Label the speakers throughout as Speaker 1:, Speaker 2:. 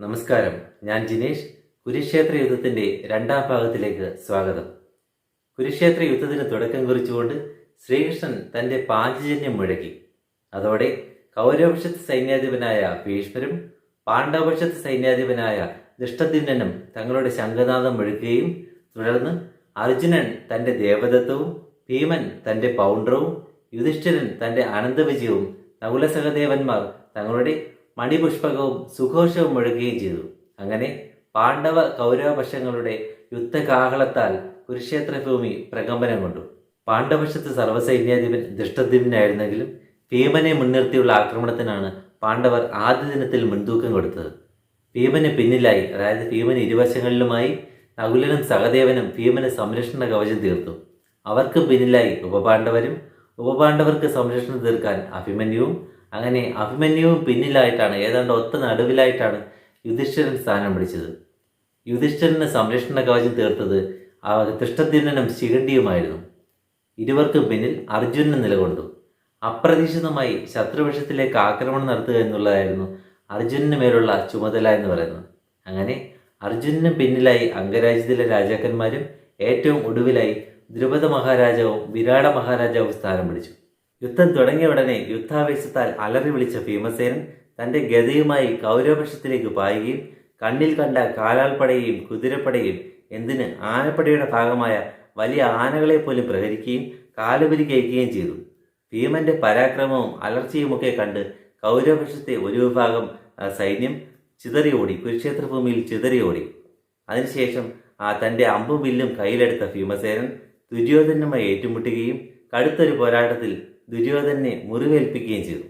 Speaker 1: നമസ്കാരം, ഞാൻ ജിനേഷ്. കുരുക്ഷേത്ര യുദ്ധത്തിന്റെ രണ്ടാം ഭാഗത്തിലേക്ക് സ്വാഗതം. കുരുക്ഷേത്ര യുദ്ധത്തിന് തുടക്കം കുറിച്ചുകൊണ്ട് ശ്രീകൃഷ്ണൻ തന്റെ പാഞ്ചജന്യം മുഴക്കി. അതോടെ കൗരവപക്ഷത്ത് സൈന്യാധിപനായ ഭീഷ്മരും പാണ്ഡവപക്ഷത്ത് സൈന്യാധിപനായ ദൃഷ്ടദ്യുമ്നനും തങ്ങളുടെ ശംഖനാദം മുഴക്കുകയും തുടർന്ന് അർജുനൻ തന്റെ ദേവദത്തവും, ഭീമൻ തന്റെ പൗണ്ഡ്രവും, യുധിഷ്ഠിരൻ തന്റെ അനന്തവിജയവും, നകുലസഹദേവന്മാർ തങ്ങളുടെ മണിപുഷ്പകവും സുഘോഷവും മുഴക്കുകയും ചെയ്തു. അങ്ങനെ പാണ്ഡവ കൗരവപക്ഷങ്ങളുടെ യുദ്ധകാഹളത്താൽ കുരുക്ഷേത്ര ഭൂമി പ്രകമ്പനം കൊണ്ടു. പാണ്ഡവപക്ഷത്ത് സർവ്വസൈന്യാധിപൻ ദൃഷ്ടദ്യുമ്നായിരുന്നെങ്കിലും ഭീമനെ മുൻനിർത്തിയുള്ള ആക്രമണത്തിനാണ് പാണ്ഡവർ ആദ്യ ദിനത്തിൽ മുൻതൂക്കം കൊടുത്തത്. ഭീമന് പിന്നിലായി, അതായത് ഭീമന് ഇരുവശങ്ങളിലുമായി നകുലനും സഹദേവനും ഭീമന് സംരക്ഷണ കവചം തീർത്തു. അവർക്ക് പിന്നിലായി ഉപപാണ്ഡവർക്ക് സംരക്ഷണം തീർക്കാൻ അഭിമന്യുവും. അങ്ങനെ അഭിമന്യുവും പിന്നിലായിട്ടാണ്, ഏതാണ്ട് ഒത്ത നടുവിലായിട്ടാണ് യുധിഷ്ഠിരൻ സ്ഥാനം പിടിച്ചത്. യുധിഷ്ഠിരന് സംരക്ഷണ കവചം തീർത്തത് ദൃഷ്ടദ്യുമ്നനും ശിഖണ്ഡിയുമായിരുന്നു. ഇരുവർക്കും പിന്നിൽ അർജുനൻ നിലകൊണ്ടു. അപ്രതീക്ഷിതമായി ശത്രുപക്ഷത്തിലേക്ക് ആക്രമണം നടത്തുക എന്നുള്ളതായിരുന്നു അർജുനന് മേലുള്ള ചുമതല എന്ന് പറയുന്നത്. അങ്ങനെ അർജുനന് പിന്നിലായി അംഗരാജ്യത്തിലെ രാജാക്കന്മാരും ഏറ്റവും ഒടുവിലായി ദ്രുപദ മഹാരാജാവും വിരാട മഹാരാജാവും സ്ഥാനം പിടിച്ചു. യുദ്ധം തുടങ്ങിയ ഉടനെ യുദ്ധാവേശത്താൽ അലറി വിളിച്ച ഭീമസേനൻ തന്റെ ഗദയുമായി കൗരവപക്ഷത്തിലേക്ക് പായുകയും കണ്ണിൽ കണ്ട കാലാൾപ്പടയെയും കുതിരപ്പടയെയും, എന്തിന് ആനപ്പടയുടെ ഭാഗമായ വലിയ ആനകളെ പോലും പ്രഹരിക്കുകയും കാലുപരിക്കയക്കുകയും ചെയ്തു. ഭീമന്റെ പരാക്രമവും അലർച്ചയുമൊക്കെ കണ്ട് കൗരവപക്ഷത്തെ ഒരു വിഭാഗം സൈന്യം ചിതറിയോടി, കുരുക്ഷേത്ര ഭൂമിയിൽ ചിതറിയോടി. അതിനുശേഷം തന്റെ അമ്പും വില്ലും കയ്യിലെടുത്ത ഭീമസേനൻ ദുര്യോധനുമായി ഏറ്റുമുട്ടുകയും കടുത്തൊരു പോരാട്ടത്തിൽ ദുര്യോധനെ മുറിവേൽപ്പിക്കുകയും ചെയ്തു.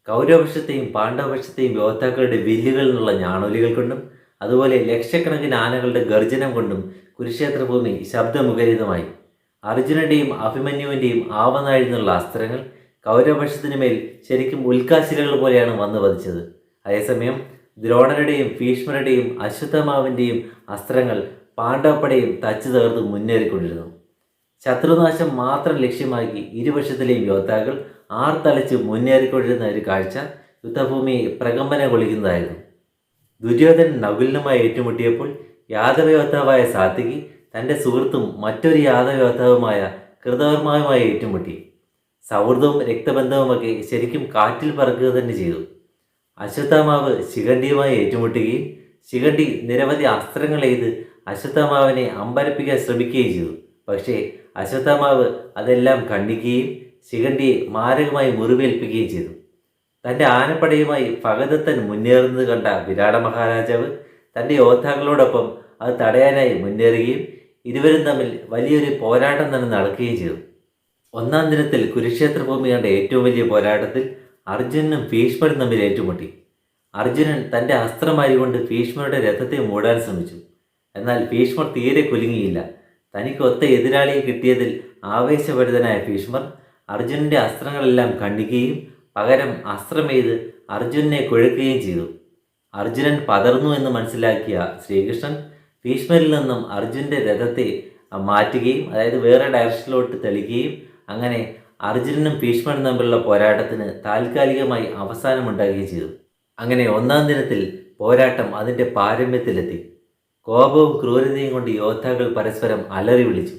Speaker 1: കൗരവപക്ഷത്തെയും പാണ്ഡവപക്ഷത്തെയും യോദ്ധാക്കളുടെ വില്ലുകളിൽ നിന്നുള്ള ഞാണൊലികൾ കൊണ്ടും അതുപോലെ ലക്ഷക്കണക്കിന് ആനകളുടെ ഗർജനം കൊണ്ടും കുരുക്ഷേത്ര ഭൂമി ശബ്ദമുഖരിതമായി. അർജുനന്റെയും അഭിമന്യുവിന്റെയും ആവനാഴിന്നുള്ള അസ്ത്രങ്ങൾ കൗരവപക്ഷത്തിനു മേൽ ശരിക്കും ഉൽക്കാശിലകൾ പോലെയാണ് വന്നു പതിച്ചത്. അതേസമയം ദ്രോണരുടെയും ഭീഷ്മരുടെയും അശ്വത്ഥമാവിന്റെയും അസ്ത്രങ്ങൾ പാണ്ഡവപ്പടയും തച്ചു തകർത്ത് മുന്നേറിക്കൊണ്ടിരുന്നു. ശത്രുനാശം മാത്രം ലക്ഷ്യമാക്കി ഇരുപക്ഷത്തിലെയും യോദ്ധാക്കൾ ആർത്തലച്ച് മുന്നേറിക്കൊണ്ടിരുന്ന ഒരു കാഴ്ച യുദ്ധഭൂമിയെ പ്രകമ്പനം കൊള്ളിക്കുന്നതായിരുന്നു. ദുര്യോധനൻ നകുലനുമായി ഏറ്റുമുട്ടിയപ്പോൾ യാദവ യോദ്ധാവായ സാത്വികി തൻ്റെ സുഹൃത്തും മറ്റൊരു യാദവ യോദ്ധാവുമായ കൃതവർമാവുമായി ഏറ്റുമുട്ടി. സൗഹൃദവും രക്തബന്ധവുമൊക്കെ ശരിക്കും കാറ്റിൽ പറക്കുക തന്നെ ചെയ്തു. അശ്വത്ഥമാവ് ശിഖണ്ഡിയുമായി ഏറ്റുമുട്ടുകയും ശിഖണ്ഡി നിരവധി അസ്ത്രങ്ങൾ എയ്ത് അശ്വത്ഥമാവിനെ അമ്പരപ്പിക്കാൻ ശ്രമിക്കുകയും ചെയ്തു. പക്ഷേ അശ്വത്ഥമാവ് അതെല്ലാം ഖണ്ഡിക്കുകയും ശിഖണ്ഡിയെ മാരകമായി മുറിവേൽപ്പിക്കുകയും ചെയ്തു. തൻ്റെ ആനപ്പടയുമായി ഭഗദത്തൻ മുന്നേറുന്നത് കണ്ട വിരാട മഹാരാജാവ് തൻ്റെ യോദ്ധാക്കളോടൊപ്പം അത് തടയാനായി മുന്നേറുകയും ഇരുവരും തമ്മിൽ വലിയൊരു പോരാട്ടം തന്നെ നടക്കുകയും ചെയ്തു. ഒന്നാം ദിനത്തിൽ കുരുക്ഷേത്ര ഭൂമി കണ്ട ഏറ്റവും വലിയ പോരാട്ടത്തിൽ അർജുനനും ഭീഷ്മരും തമ്മിൽ ഏറ്റുമുട്ടി. അർജുനൻ തൻ്റെ അസ്ത്രമാരി കൊണ്ട് ഭീഷ്മരുടെ രഥത്തെ മൂടാൻ ശ്രമിച്ചു. എന്നാൽ ഭീഷ്മർ തീരെ കുലുങ്ങിയില്ല. തനിക്ക് ഒത്ത എതിരാളിയെ കിട്ടിയതിൽ ആവേശഭരിതനായ ഭീഷ്മർ അർജുനന്റെ അസ്ത്രങ്ങളെല്ലാം ഖണ്ഡിക്കുകയും പകരം അസ്ത്രമെയ്ത് അർജുനനെ കുഴക്കുകയും ചെയ്തു. അർജുനൻ പതർന്നു എന്ന് മനസ്സിലാക്കിയ ശ്രീകൃഷ്ണൻ ഭീഷ്മരിൽ നിന്നും അർജുനന്റെ രഥത്തെ മാറ്റുകയും, അതായത് വേറെ ഡയറക്ഷനിലോട്ട് തെളിക്കുകയും, അങ്ങനെ അർജുനനും ഭീഷ്മരും തമ്മിലുള്ള പോരാട്ടത്തിന് താൽക്കാലികമായി അവസാനമുണ്ടാകുകയും ചെയ്തു. അങ്ങനെ ഒന്നാം ദിനത്തിൽ പോരാട്ടം അതിൻ്റെ പാരമ്യത്തിലെത്തി. കോപവും ക്രൂരതയും കൊണ്ട് യോദ്ധാക്കൾ പരസ്പരം അലറി വിളിച്ചു.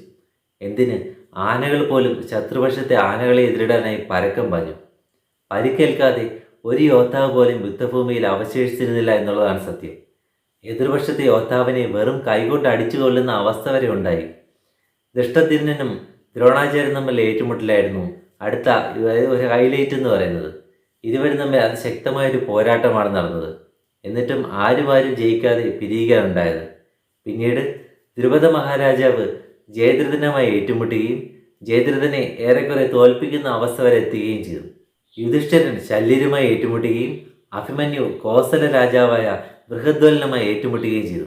Speaker 1: എന്തിന്, ആനകൾ പോലും ശത്രുപക്ഷത്തെ ആനകളെ എതിരിടാനായി പരക്കം പാഞ്ഞു. പരിക്കേൽക്കാതെ ഒരു യോദ്ധാവ് പോലും യുദ്ധഭൂമിയിൽ അവശേഷിച്ചിരുന്നില്ല എന്നുള്ളതാണ് സത്യം. എതിർപക്ഷത്തെ യോദ്ധാവിനെ വെറും കൈകൊണ്ട് അടിച്ചു കൊള്ളുന്ന അവസ്ഥ വരെ ഉണ്ടായി. ദൃഷ്ടദ്യുമ്നനും ദ്രോണാചാര്യനും തമ്മിൽ ഏറ്റുമുട്ടലായിരുന്നു അടുത്ത ഒരു ഹൈലൈറ്റ് എന്ന് പറയുന്നത്. ഇരുവരും തമ്മിൽ അതിശക്തമായൊരു പോരാട്ടമാണ് നടന്നത്. എന്നിട്ടും ആരും ജയിക്കാതെ പിരിയുകയാണുണ്ടായത്. പിന്നീട് ദ്രുപദ മഹാരാജാവ് ജയദ്രഥനുമായി ഏറ്റുമുട്ടുകയും ജയദ്രഥനെ ഏറെക്കുറെ തോൽപ്പിക്കുന്ന അവസ്ഥ വരെ എത്തുകയും ചെയ്തു. യുധിഷ്ഠിരൻ ശല്യരുമായി ഏറ്റുമുട്ടുകയും അഭിമന്യു കോസല രാജാവായ ബൃഹദ്വലനുമായി ഏറ്റുമുട്ടുകയും ചെയ്തു.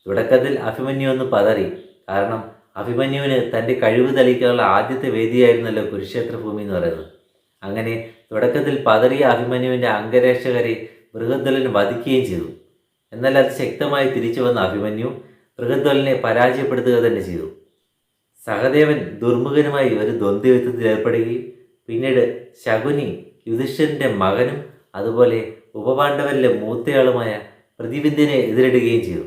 Speaker 1: തുടക്കത്തിൽ അഭിമന്യു ഒന്ന് പതറി. കാരണം അഭിമന്യുവിന് തൻ്റെ കഴിവ് തെളിയിക്കാനുള്ള ആദ്യത്തെ വേദിയായിരുന്നല്ലോ കുരുക്ഷേത്ര ഭൂമി എന്ന് പറയുന്നത്. അങ്ങനെ തുടക്കത്തിൽ പതറിയ അഭിമന്യുവിൻ്റെ അംഗരക്ഷകരെ ബൃഹദ്വലൻ വധിക്കുകയും ചെയ്തു. എന്നാൽ അത് ശക്തമായി തിരിച്ചു വന്ന അഭിമന്യു ബൃഹദ്വലനെ പരാജയപ്പെടുത്തുക തന്നെ ചെയ്തു. സഹദേവൻ ദുർമുഖനുമായി ഒരു ദ്വന്ദ്വയുദ്ധത്തിൽ ഏർപ്പെടുകയും പിന്നീട് ശകുനി യുധിഷ്ഠിരൻ്റെ മകനും അതുപോലെ ഉപപാണ്ഡവരിലെ മൂത്തയാളുമായ പ്രതിവിന്ധ്യനെ എതിരിടുകയും ചെയ്തു.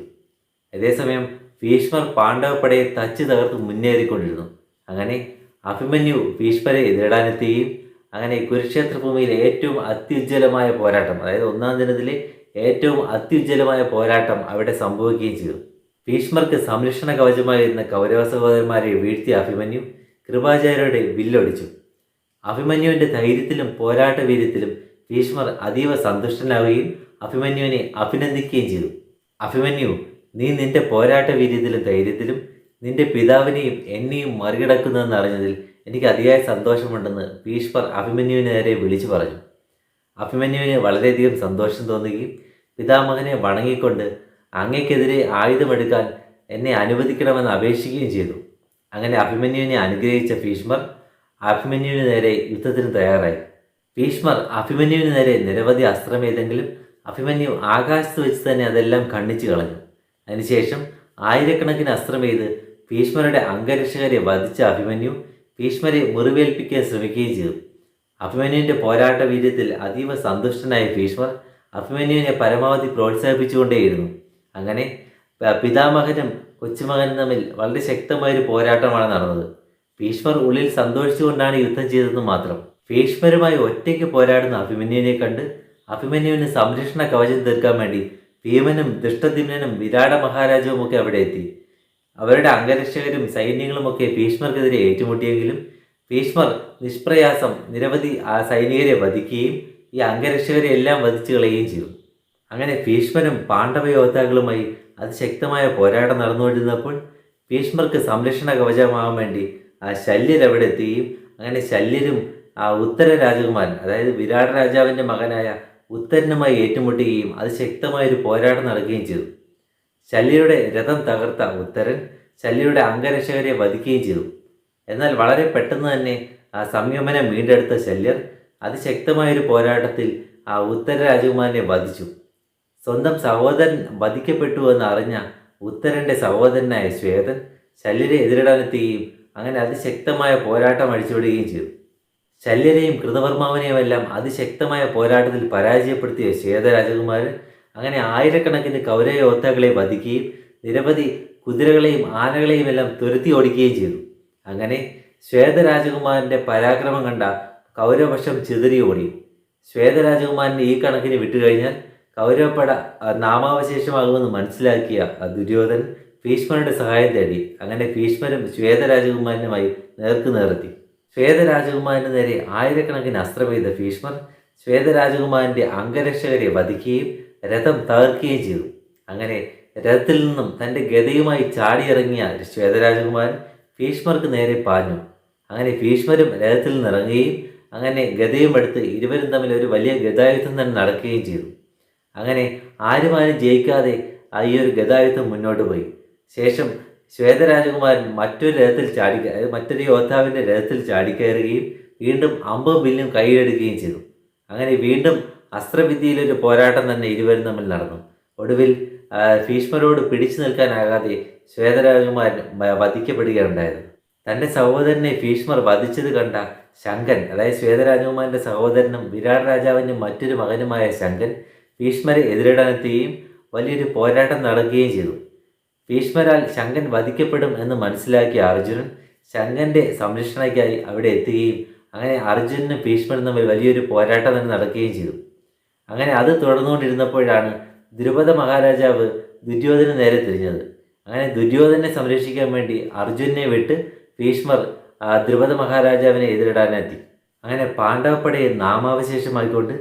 Speaker 1: അതേസമയം ഭീഷ്മർ പാണ്ഡവപ്പടയെ തച്ച് തകർത്ത് മുന്നേറിക്കൊണ്ടിരുന്നു. അങ്ങനെ അഭിമന്യു ഭീഷ്മരെ എതിരിടാനെത്തുകയും അങ്ങനെ കുരുക്ഷേത്ര ഭൂമിയിലെ ഏറ്റവും അത്യുജ്വലമായ പോരാട്ടം, അതായത് ഒന്നാം ദിനത്തിലെ ഏറ്റവും അത്യുജ്വലമായ പോരാട്ടം അവിടെ സംഭവിക്കുകയും ചെയ്തു. ഭീഷ്മർക്ക് സംരക്ഷണ കവചമായിരുന്ന കൗരവ സഹോദരന്മാരെ വീഴ്ത്തിയ അഭിമന്യു കൃപാചാര്യരുടെ വില്ലൊടിച്ചു. അഭിമന്യുവിൻ്റെ ധൈര്യത്തിലും പോരാട്ട വീര്യത്തിലും ഭീഷ്മർ അതീവ സന്തുഷ്ടനാവുകയും അഭിമന്യുവിനെ അഭിനന്ദിക്കുകയും ചെയ്തു. അഭിമന്യു, നീ നിന്റെ പോരാട്ട വീര്യത്തിലും ധൈര്യത്തിലും നിന്റെ പിതാവിനെയും എന്നെയും മറികടക്കുന്നതെന്ന് അറിഞ്ഞതിൽ എനിക്ക് അതിയായ സന്തോഷമുണ്ടെന്ന് ഭീഷ്മർ അഭിമന്യുവിന് നേരെ വിളിച്ചു പറഞ്ഞു. അഭിമന്യുവിന് വളരെയധികം സന്തോഷം തോന്നുകയും പിതാമഹനെ വണങ്ങിക്കൊണ്ട് അങ്ങയ്ക്കെതിരെ ആയുധമെടുക്കാൻ എന്നെ അനുവദിക്കണമെന്ന് അപേക്ഷിക്കുകയും ചെയ്തു. അങ്ങനെ അഭിമന്യുവിനെ അനുഗ്രഹിച്ച ഭീഷ്മർ അഭിമന്യുവിന് നേരെ യുദ്ധത്തിന് തയ്യാറായി. ഭീഷ്മർ അഭിമന്യുവിന് നേരെ നിരവധി അസ്ത്രമേതെങ്കിലും അഭിമന്യു ആകാശത്ത് വെച്ച് തന്നെ അതെല്ലാം ഖണ്ഡിച്ചു കളഞ്ഞു. അതിനുശേഷം ആയിരക്കണക്കിന് അസ്ത്രമെയ്ത് ഭീഷ്മരുടെ അംഗരക്ഷകരെ വധിച്ച അഭിമന്യു ഭീഷ്മരെ മുറിവേൽപ്പിക്കാൻ ശ്രമിക്കുകയും ചെയ്തു. അഭിമന്യുവിൻ്റെ പോരാട്ട വീര്യത്തിൽ അതീവ സന്തുഷ്ടനായ ഭീഷ്മർ അഭിമന്യുവിനെ പരമാവധി പ്രോത്സാഹിപ്പിച്ചുകൊണ്ടേയിരുന്നു. അങ്ങനെ പിതാമഹനും കൊച്ചുമകനും തമ്മിൽ വളരെ ശക്തമായൊരു പോരാട്ടമാണ് നടന്നത്. ഭീഷ്മർ ഉള്ളിൽ സന്തോഷിച്ചുകൊണ്ടാണ് യുദ്ധം ചെയ്തതെന്ന് മാത്രം. ഭീഷ്മരുമായി ഒറ്റയ്ക്ക് പോരാടുന്ന അഭിമന്യുവിനെ കണ്ട് അഭിമന്യുവിന് സംരക്ഷണ കവചം തീർക്കാൻ വേണ്ടി ഭീമനും ദൃഷ്ടദ്യുമ്നനും വിരാട മഹാരാജവും ഒക്കെ അവിടെ എത്തി. അവരുടെ അംഗരക്ഷകരും സൈന്യങ്ങളുമൊക്കെ ഭീഷ്മർക്കെതിരെ ഏറ്റുമുട്ടിയെങ്കിലും ഭീഷ്മർ നിഷ്പ്രയാസം നിരവധി സൈനികരെ വധിക്കുകയും ഈ അംഗരക്ഷകരെ എല്ലാം വധിച്ചു കളയുകയും ചെയ്തു. അങ്ങനെ ഭീഷ്മരും പാണ്ഡവ യോദ്ധാക്കളുമായി അതിശക്തമായ പോരാട്ടം നടന്നുകൊണ്ടിരുന്നപ്പോൾ ഭീഷ്മർക്ക് സംരക്ഷണ കവചമാകാൻ വേണ്ടി ശല്യർ അവിടെ എത്തുകയും അങ്ങനെ ശല്യരും ഉത്തര രാജകുമാരൻ, അതായത് വിരാട രാജാവിൻ്റെ മകനായ ഉത്തരനുമായി ഏറ്റുമുട്ടുകയും അതിശക്തമായൊരു പോരാട്ടം നടക്കുകയും ചെയ്തു. ശല്യരുടെ രഥം തകർത്ത ഉത്തരൻ ശല്യരുടെ അംഗരക്ഷകരെ വധിക്കുകയും ചെയ്തു. എന്നാൽ വളരെ പെട്ടെന്ന് തന്നെ സംയമനം വീണ്ടെടുത്ത ശല്യർ അതിശക്തമായൊരു പോരാട്ടത്തിൽ ഉത്തര രാജകുമാരനെ വധിച്ചു. സ്വന്തം സഹോദരൻ വധിക്കപ്പെട്ടു എന്ന് അറിഞ്ഞ ഉത്തരൻ്റെ സഹോദരനായ ശ്വേതൻ ശല്യരെ എതിരിടാനെത്തുകയും അങ്ങനെ അതിശക്തമായ പോരാട്ടം അഴിച്ചുവിടുകയും ചെയ്തു. ശല്യരെയും കൃതവർമാവിനെയും എല്ലാം അതിശക്തമായ പോരാട്ടത്തിൽ പരാജയപ്പെടുത്തിയ ശ്വേതരാജകുമാരൻ അങ്ങനെ ആയിരക്കണക്കിന് കൗരവ യോദ്ധാക്കളെ വധിക്കുകയും നിരവധി കുതിരകളെയും ആനകളെയും എല്ലാം തുരത്തി ഓടിക്കുകയും ചെയ്തു. അങ്ങനെ ശ്വേതരാജകുമാരൻ്റെ പരാക്രമം കണ്ട കൗരവപക്ഷം ചിതറി ഓടി. ശ്വേതരാജകുമാരനെ ഈ കണക്കിന് വിട്ടുകഴിഞ്ഞാൽ കൗരവപ്പട നാമാവശേഷമാകുമെന്ന് മനസ്സിലാക്കിയ ദുര്യോധനൻ ഭീഷ്മരുടെ സഹായം തേടി. അങ്ങനെ ഭീഷ്മരും ശ്വേതരാജകുമാരനുമായി നേർക്കുനേറെത്തി. ശ്വേതരാജകുമാരന് നേരെ ആയിരക്കണക്കിന് അസ്ത്രമെയ്ത ഭീഷ്മർ ശ്വേതരാജകുമാരൻ്റെ അംഗരക്ഷകരെ വധിക്കുകയും രഥം തകർക്കുകയും ചെയ്തു. അങ്ങനെ രഥത്തിൽ നിന്നും തൻ്റെ ഗദയുമായി ചാടിയിറങ്ങിയ ശ്വേതരാജകുമാരൻ ഭീഷ്മർക്ക് നേരെ പാഞ്ഞു. അങ്ങനെ ഭീഷ്മരും രഥത്തിൽ നിന്നിറങ്ങുകയും അങ്ങനെ ഗദയും എടുത്ത് ഇരുവരും തമ്മിൽ ഒരു വലിയ ഗദായുദ്ധം തന്നെ നടക്കുകയും ചെയ്തു. അങ്ങനെ ആരും ജയിക്കാതെ ഈ ഒരു ഗദായുദ്ധം മുന്നോട്ട് പോയി. ശേഷം ശ്വേതരാജകുമാരൻ മറ്റൊരു രഥത്തിൽ അതായത് മറ്റൊരു യോദ്ധാവിൻ്റെ രഥത്തിൽ ചാടിക്കയറുകയും വീണ്ടും അമ്പും വില്ലും കൈയെടുക്കുകയും ചെയ്തു. അങ്ങനെ വീണ്ടും അസ്ത്രവിദ്യയിലൊരു പോരാട്ടം തന്നെ ഇരുവരും തമ്മിൽ നടന്നു. ഒടുവിൽ ഭീഷ്മരോട് പിടിച്ചു നിൽക്കാനാകാതെ ശ്വേതരാജകുമാരൻ വധിക്കപ്പെടുകയുണ്ടായത്. തൻ്റെ സഹോദരനെ ഭീഷ്മർ വധിച്ചത് കണ്ട ശങ്കൻ, അതായത് ശ്വേതരാജകുമാരൻ്റെ സഹോദരനും വിരാട് രാജാവിൻ്റെ മറ്റൊരു മകനുമായ ശങ്കൻ ഭീഷ്മരെ എതിരിടാനെത്തുകയും വലിയൊരു പോരാട്ടം നടക്കുകയും ചെയ്തു. ഭീഷ്മരാൽ ശങ്കൻ വധിക്കപ്പെടും എന്ന് മനസ്സിലാക്കിയ അർജുനൻ ശങ്കൻ്റെ സംരക്ഷണയ്ക്കായി അവിടെ എത്തുകയും അങ്ങനെ അർജുനനും ഭീഷ്മരും തമ്മിൽ വലിയൊരു പോരാട്ടം തന്നെ നടക്കുകയും ചെയ്തു. അങ്ങനെ അത് തുടർന്നുകൊണ്ടിരുന്നപ്പോഴാണ് ദ്രുപദ മഹാരാജാവ് ദുര്യോധന നേരെ തിരിഞ്ഞത്. അങ്ങനെ ദുര്യോധനെ സംരക്ഷിക്കാൻ വേണ്ടി അർജുനനെ വിട്ട് ഭീഷ്മർ ദ്രുപദ മഹാരാജാവിനെ എതിരിടാനെത്തി. അങ്ങനെ പാണ്ഡവപ്പടയെ നാമാവശേഷമായിക്കൊണ്ട്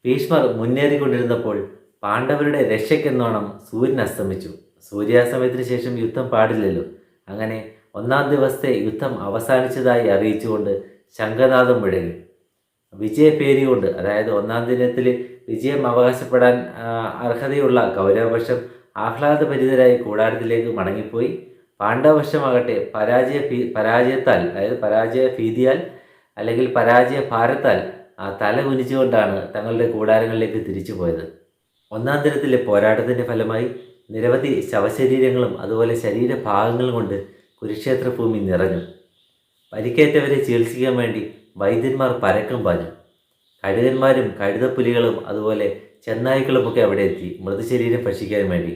Speaker 1: ഭീഷ്മർ മുന്നേറിക്കൊണ്ടിരുന്നപ്പോൾ പാണ്ഡവരുടെ രക്ഷയ്ക്കെന്നോണം സൂര്യൻ അസ്തമിച്ചു. സൂര്യാസ്തമയത്തിന് ശേഷം യുദ്ധം പാടില്ലല്ലോ. അങ്ങനെ ഒന്നാം ദിവസത്തെ യുദ്ധം അവസാനിച്ചതായി അറിയിച്ചുകൊണ്ട് ശംഖനാദം മുഴങ്ങി. വിജയപേരികൊണ്ട്, അതായത് ഒന്നാം ദിനത്തിൽ വിജയം അവകാശപ്പെടാൻ അർഹതയുള്ള കൗരവപക്ഷം ആഹ്ലാദഭരിതരായി കൂടാരത്തിലേക്ക് മടങ്ങിപ്പോയി. പാണ്ഡവപക്ഷമാകട്ടെ പരാജയത്താൽ, അതായത് പരാജയ ഭീതിയാൽ അല്ലെങ്കിൽ പരാജയ ഭാരത്താൽ തല കുനിച്ചുകൊണ്ടാണ് തങ്ങളുടെ കൂടാരങ്ങളിലേക്ക് തിരിച്ചു പോയത്. ഒന്നാം ദിനത്തിലെ പോരാട്ടത്തിൻ്റെ ഫലമായി നിരവധി ശവശരീരങ്ങളും അതുപോലെ ശരീരഭാഗങ്ങളും കൊണ്ട് കുരുക്ഷേത്ര ഭൂമി നിറഞ്ഞു. പരിക്കേറ്റവരെ ചികിത്സിക്കാൻ വേണ്ടി വൈദ്യന്മാർ പരക്കം പാഞ്ഞു. കഴുകന്മാരും കഴുതപ്പുലികളും അതുപോലെ ചെന്നായ്ക്കളുമൊക്കെ അവിടെ എത്തി മൃതശരീരം ഭക്ഷിക്കാൻ വേണ്ടി.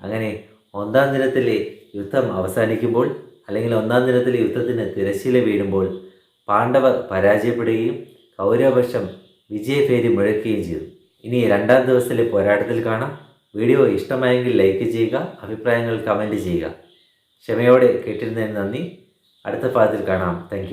Speaker 1: അങ്ങനെ ഒന്നാം ദിനത്തിലെ യുദ്ധം അവസാനിക്കുമ്പോൾ, അല്ലെങ്കിൽ ഒന്നാം ദിനത്തിലെ യുദ്ധത്തിന് തിരശ്ശീല വീഴുമ്പോൾ പാണ്ഡവർ പരാജയപ്പെടുകയും കൗരവപക്ഷം വിജയഭേരി മുഴക്കുകയും ചെയ്തു. ഇനി രണ്ടാം ദിവസത്തിലെ പോരാട്ടത്തിൽ കാണാം. വീഡിയോ ഇഷ്ടമായെങ്കിൽ ലൈക്ക് ചെയ്യുക, അഭിപ്രായങ്ങൾ കമൻറ്റ് ചെയ്യുക. ക്ഷമയോടെ കേട്ടിരുന്നതിന് നന്ദി. അടുത്ത ഭാഗത്തിൽ കാണാം. താങ്ക്